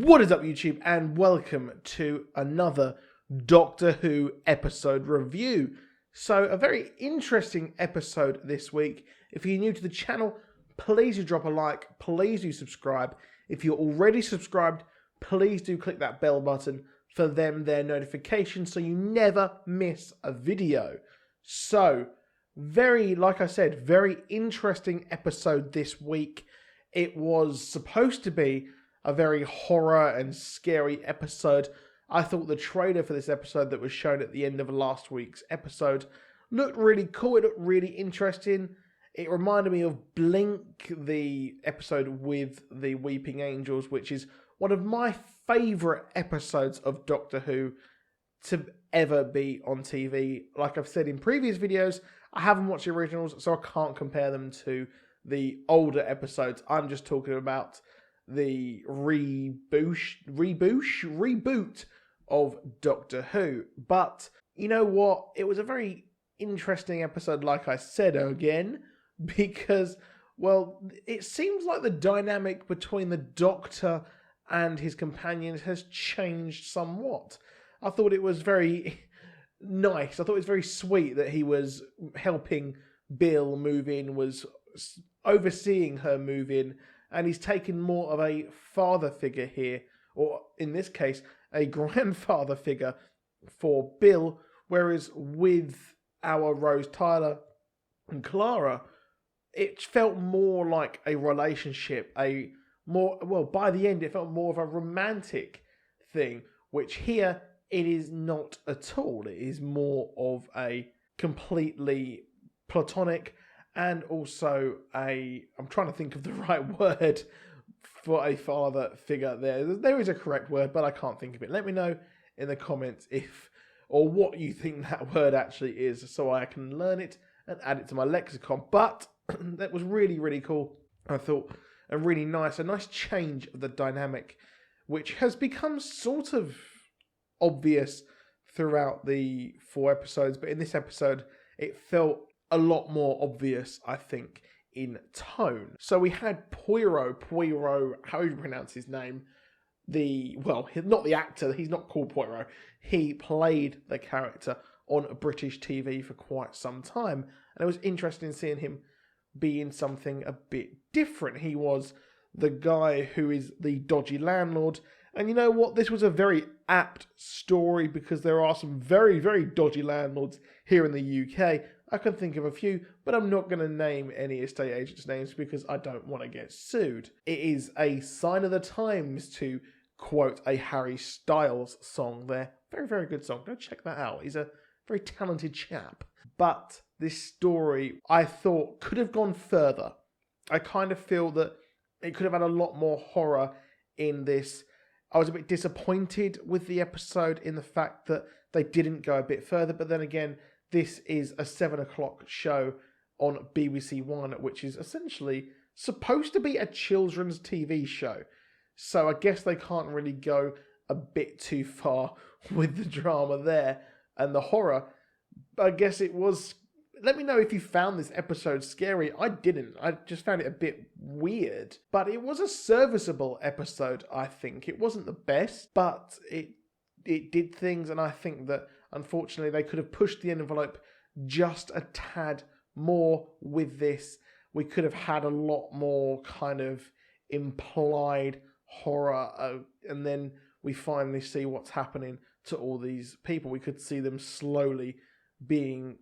What is up, YouTube, and welcome to another Doctor Who episode review. So, a very interesting episode this week. If you're new to the channel, please do drop a like, please do subscribe. If you're already subscribed, please do click that bell button for their notifications so you never miss a video. So, like I said, very interesting episode this week. It was supposed to be a very horror and scary episode. I thought the trailer for this episode that was shown at the end of last week's episode looked really cool. It looked really interesting. It reminded me of Blink, the episode with the Weeping Angels, which is one of my favourite episodes of Doctor Who to ever be on TV. Like I've said in previous videos, I haven't watched the originals, so I can't compare them to the older episodes. I'm just talking about the reboot of Doctor Who. But you know what? It was a very interesting episode, like I said again, because, well, it seems like the dynamic between the Doctor and his companions has changed somewhat. I thought it was very nice. I thought it was very sweet that he was helping Bill move in, was overseeing her move in, and he's taken more of a father figure here, or in this case, a grandfather figure for Bill, whereas with our Rose Tyler and Clara, it felt more like a relationship, by the end it felt more of a romantic thing, which here it is not at all. It is more of a completely platonic, and also I'm trying to think of the right word for a father figure there. There is a correct word, but I can't think of it. Let me know in the comments or what you think that word actually is, so I can learn it and add it to my lexicon. But that was really, really cool. I thought a nice change of the dynamic, which has become sort of obvious throughout the 4 episodes, but in this episode it felt a lot more obvious, I think, in tone. So we had Poirot, how do you pronounce his name? Not the actor, he's not called Poirot. He played the character on a British TV for quite some time, and it was interesting seeing him be in something a bit different. He was the guy who is the dodgy landlord, and you know what? This was a very apt story because there are some very, very dodgy landlords here in the UK. I can think of a few, but I'm not going to name any estate agents' names because I don't want to get sued. It is a sign of the times, to quote a Harry Styles song there. Very, very good song. Go check that out. He's a very talented chap. But this story, I thought, could have gone further. I kind of feel that it could have had a lot more horror in this. I was a bit disappointed with the episode in the fact that they didn't go a bit further, but then again, this is a 7 o'clock show on BBC One, which is essentially supposed to be a children's TV show. So I guess they can't really go a bit too far with the drama there and the horror. I guess it was. Let me know if you found this episode scary. I didn't. I just found it a bit weird. But it was a serviceable episode, I think. It wasn't the best, but it did things, and I think that unfortunately they could have pushed the envelope just a tad more with this. We could have had a lot more kind of implied horror, and then we finally see what's happening to all these people. We could see them slowly being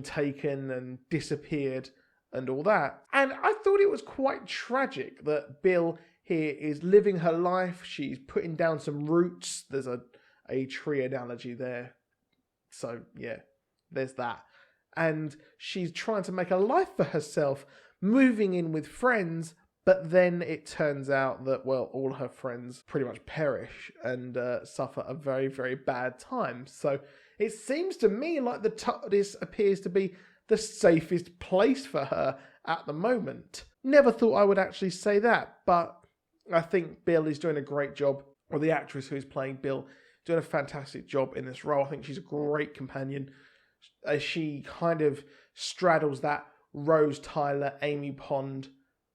taken and disappeared and all that. And I thought it was quite tragic that Bill here is living her life. She's putting down some roots. There's a tree analogy there. So yeah, there's that. And she's trying to make a life for herself, moving in with friends, but then it turns out that, well, all her friends pretty much perish and suffer a very, very bad time. So it seems to me like the TARDIS appears to be the safest place for her at the moment. Never thought I would actually say that, but I think Bill is doing a great job, or the actress who's playing Bill, doing a fantastic job in this role. I think she's a great companion. She kind of straddles that Rose Tyler, Amy Pond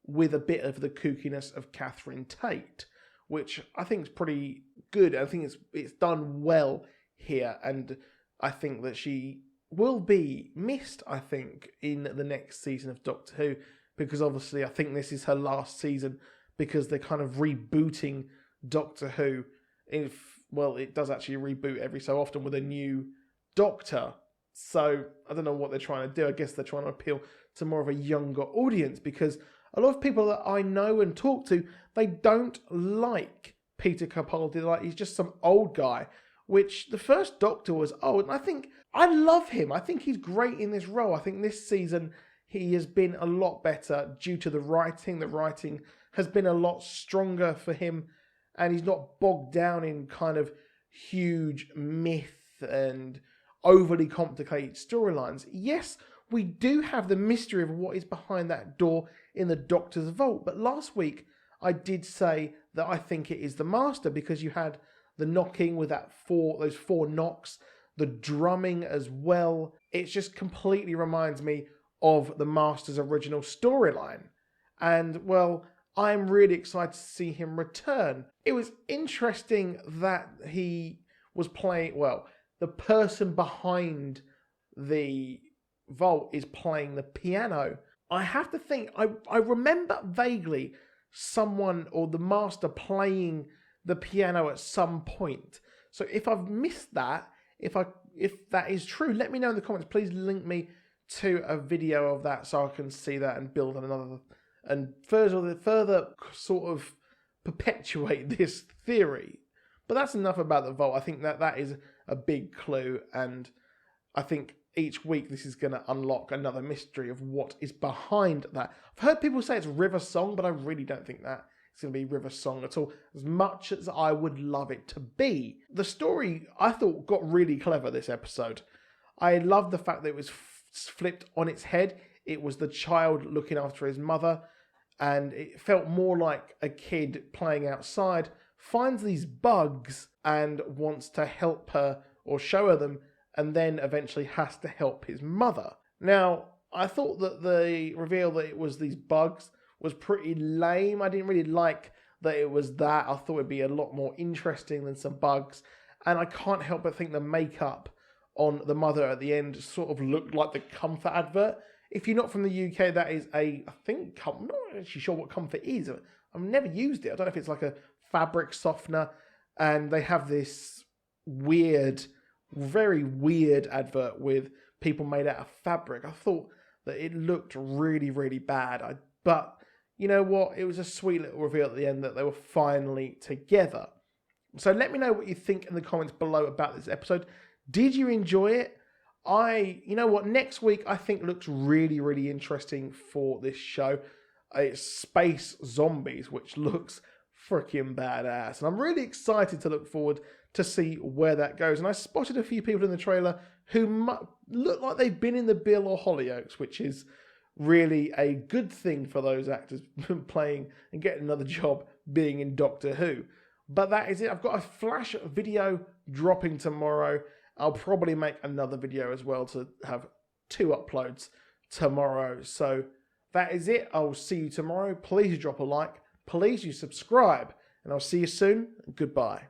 with a bit of the kookiness of Catherine Tate, which I think is pretty good. I think it's done well here, and I think that she will be missed, I think, in the next season of Doctor Who, because obviously I think this is her last season, because they're kind of rebooting Doctor Who. Well, it does actually reboot every so often with a new Doctor. So I don't know what they're trying to do. I guess they're trying to appeal to more of a younger audience, because a lot of people that I know and talk to, they don't like Peter Capaldi. They're like, he's just some old guy, which the first Doctor was old. And I think I love him. I think he's great in this role. I think this season he has been a lot better due to the writing. The writing has been a lot stronger for him, and he's not bogged down in kind of huge myth and overly complicated storylines. Yes, we do have the mystery of what is behind that door in the Doctor's vault, but last week I did say that I think it is the Master, because you had the knocking with those four knocks, the drumming as well. It just completely reminds me of the Master's original storyline. And, well, I'm really excited to see him return. It was interesting that he was playing, well, the person behind the vault is playing the piano. I have to think, I remember vaguely someone or the Master playing the piano at some point. So if I've missed that, if that is true, let me know in the comments. Please link me to a video of that so I can see that and build on another, and further sort of perpetuate this theory. But that's enough about the vault. I think that is a big clue, and I think each week this is going to unlock another mystery of what is behind that. I've heard people say it's River Song, but I really don't think that it's going to be River Song at all, as much as I would love it to be. The story, I thought, got really clever this episode. I loved the fact that it was flipped on its head. It was the child looking after his mother, and it felt more like a kid playing outside, finds these bugs and wants to help her or show her them, and then eventually has to help his mother. Now, I thought that the reveal that it was these bugs was pretty lame. I didn't really like that it was that. I thought it'd be a lot more interesting than some bugs. And I can't help but think the makeup on the mother at the end sort of looked like the Comfort advert. If you're not from the UK, that is I'm not actually sure what Comfort is. I've never used it. I don't know if it's like a fabric softener. And they have this very weird advert with people made out of fabric. I thought that it looked really, really bad. But you know what? It was a sweet little reveal at the end that they were finally together. So let me know what you think in the comments below about this episode. Did you enjoy it? You know what? Next week I think looks really, really interesting for this show. It's Space Zombies, which looks freaking badass. And I'm really excited to look forward to see where that goes. And I spotted a few people in the trailer who look like they've been in the Bill or Hollyoaks, which is really a good thing for those actors playing and getting another job being in Doctor Who. But that is it. I've got a flash video dropping tomorrow. I'll probably make another video as well to have 2 uploads tomorrow. So that is it. I'll see you tomorrow. Please drop a like. Please you subscribe. And I'll see you soon. Goodbye.